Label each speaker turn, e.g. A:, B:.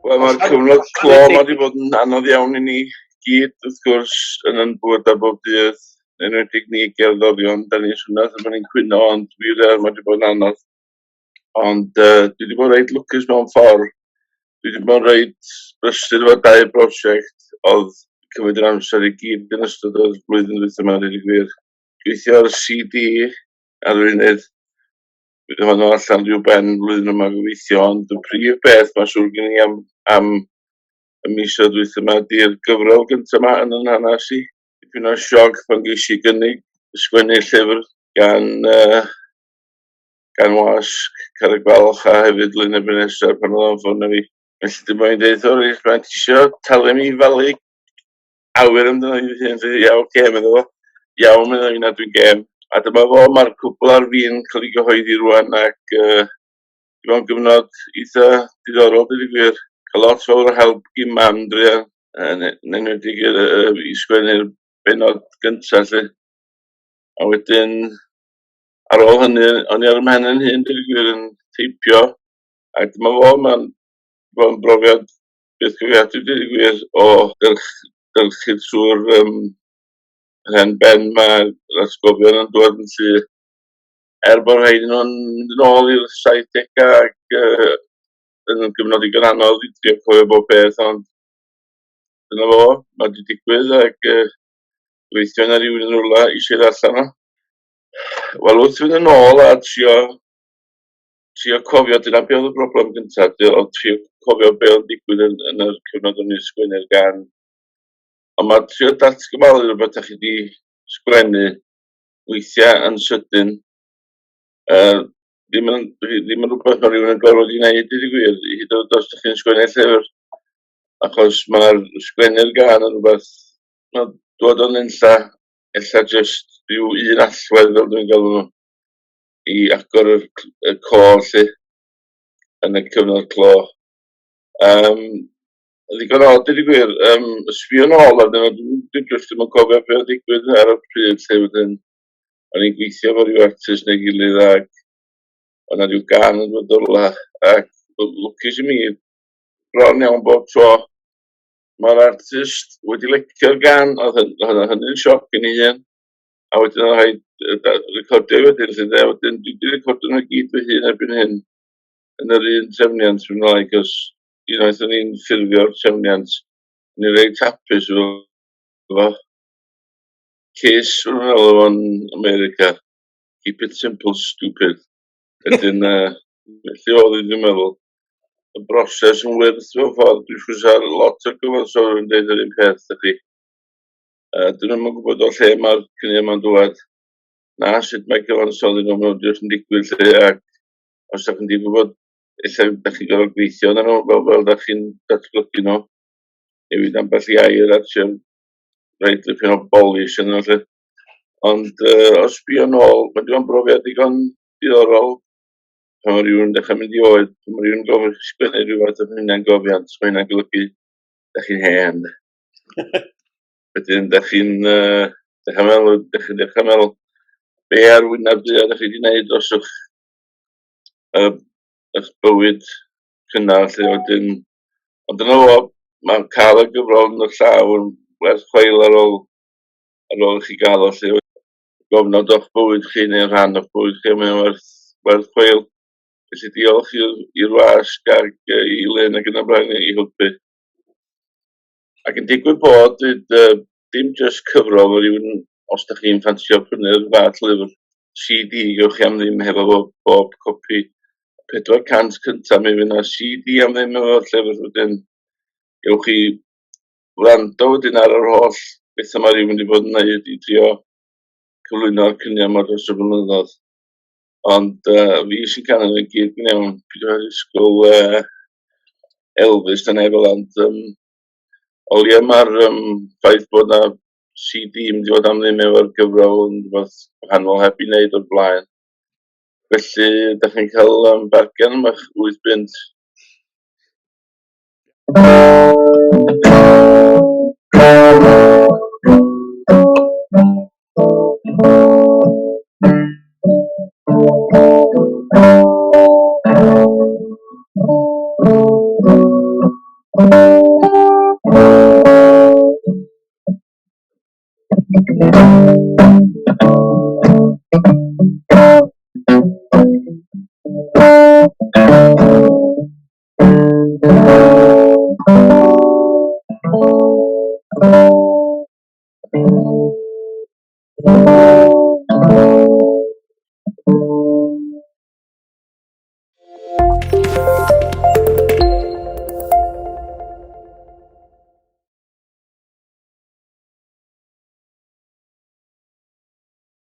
A: Wel, mae'r cyfnod clo ma wedi bod yn anodd iawn i ni gyd, wrth gwrs, yn ein bwyd a bob dydd, yn enwedig ni gerddorion. Da ni'n swnio ddim yn ein cwyno, ond wir mae wedi bod yn anodd. Ond dwi wedi bod reit lwcus mewn ffordd. Dwi wedi bod reit brysur efo 2 brosiect oedd cymryd yr amser i gyd yn ystod o'r blwyddyn dwytha yma, dweud y gwir. Gweithio ar CD ar yr funud. Bydd hwnnw allan rhyw ben flwyddyn yma gobeithio, ond y prif beth mae'n siŵr gen i am y mis o dwytha yma di'r gyfrol gyntaf yma yn yn hanes i. Dipyn o sioc pan ges i gynnig sgwennu llyfr gan wasg Carreg Falch a hefyd Lyn Ebenezer pan oedd o'n ffôn â fi. Felly dim ond deud o reit, mae'n tisio talu mi falu awyr amdano i fi hyn. Ia, oce, meddwl o. Iawn, meddwl i na dwi'n gem. A dyma fo, mae'r cwbl ar fi'n cael ei gyhoeddi rwan ac dim ond gyfnod eitha diddorol, dweud y gwir. Cael lot fawr o help i mam Drian, yn enwedig i sgwennu'r benod gyntaf lle. A wedyn, ar ôl hynny, o'n i ar ym mhen yn hyn, dweud y gwir, yn teipio. A dyma fo, mae'n brofiad beth gyfiadwy, dweud y gwir, o gylchu'r trwy'r rhan ben mae'r atgofion yn dod yn llu. Bod rhaid nhw'n mynd yn ôl i'r 70au ac yn gyfnod i anodd i drio cofio bob beth, ond dyna fo, mae wedi digwydd ac gweithio yna rhywun yn rwla eisiau ddarllen o. Wel, wrth fynd yn ôl a trio cofio, dyna be oedd y broblem gyntaf, oedd trio cofio be oedd digwydd yn yr cyfnod o'n i'n sgwennu'r gan. Ond mae trio datgyfalu rhywbeth â chi wedi sgwennu weithiau yn sydyn. Ddim yn rhywbeth mae rhywun yn gorfod i wneud, dweud y gwir, hyd yn oed os ydych chi'n sgwennu llyfr. Achos mae'r sgwennu'r gan yn rhywbeth, dod o'n unlla, ella jyst rhyw un allwedd fel dwi'n galw nhw, i agor y côr lle yn y cyfnod clo. Ddigon od, dweud y gwir, ysbio nôl arnyn nhw, dwi'n jyst ddim yn cofio beth oedd digwydd ar y pryd lle wedyn. O'n i'n gweithio efo rhyw artist neu gilydd ac o'na rhyw gan yn dod o'r la ac lwcus i mi, bron iawn bob tro. Mae'r artist wedi licio'r gan, oedd hynny'n sioc yn ei hun, a wedyn o'n rhaid recordio wedyn, wedyn dwi wedi recordio nhw gyd fy hun erbyn hyn yn yr un trefniant fy Ngymraeg, cos unwaith o'n i'n ffurfio'r trefniant, o'n i'n reit hapus efo Kiss, yn meddwl o'n America, keep it simple, stupid. Wedyn, felly oedd i dwi'n meddwl, y broses yn wyrth mewn ffordd, dwi'n siŵr ar lot o gyfansodwyr yn dweud yr un peth, ydych chi. Dyn nhw'n gwybod o lle mae'r cynnig yma'n dwad, na sut mae gyfansodwyr nhw'n jyst yn digwydd lle, ac os ydych chi'n gwybod, ella ydych chi'n gorfod gweithio na nhw, fel ydych chi'n datblygu nhw, newid ambell i air at siarad rhaid dipyn o polish yn lle. Ond os bio nôl, mae dwi'n brofiad digon diddorol pan mae rhywun dechrau mynd i oed, pan mae rhywun gofyn sgwennu rhywbeth am hynny'n gofiant, mae hynny'n golygu da chi'n hen. Wedyn, da chi'n dechrau meddwl be ar wyneb dy da chi wedi gwneud dros eich bywyd cynnar lle wedyn. Ond yna fo, mae'n cael y gyfrol yn y llaw yn werth chweil ar ôl i chi gael o lle. Gofnod o'ch bywyd chi neu rhan o'ch bywyd chi, mae'n werth chweil. Felly diolch i'r wasg ac i Lyn ac yn y blaen i helpu. Ac yn digwydd bod, dim jyst cyfrol o rywun, os da chi'n ffansio prynu'r fath lyfr CD, gewch chi am ddim hefo bob copi. 400 cyntaf mi fydd yna CD am ddim efo'r llyfr wedyn. Gewch chi wrando wedyn ar yr holl beth yma rhywun wedi bod yn gwneud i trio cyflwyno'r cynnig yma dros y blynyddoedd. Ond fi sy'n cael yn gyd yn iawn, gyda'r ysgol Elvis yn efo, ond o lia mae'r ffaith bod na CD yn mynd i fod am ddim efo'r gyfrol yn rhywbeth wahanol heb i wneud o'r blaen. Felly, da chi'n cael bargen yma'ch 8 bunt.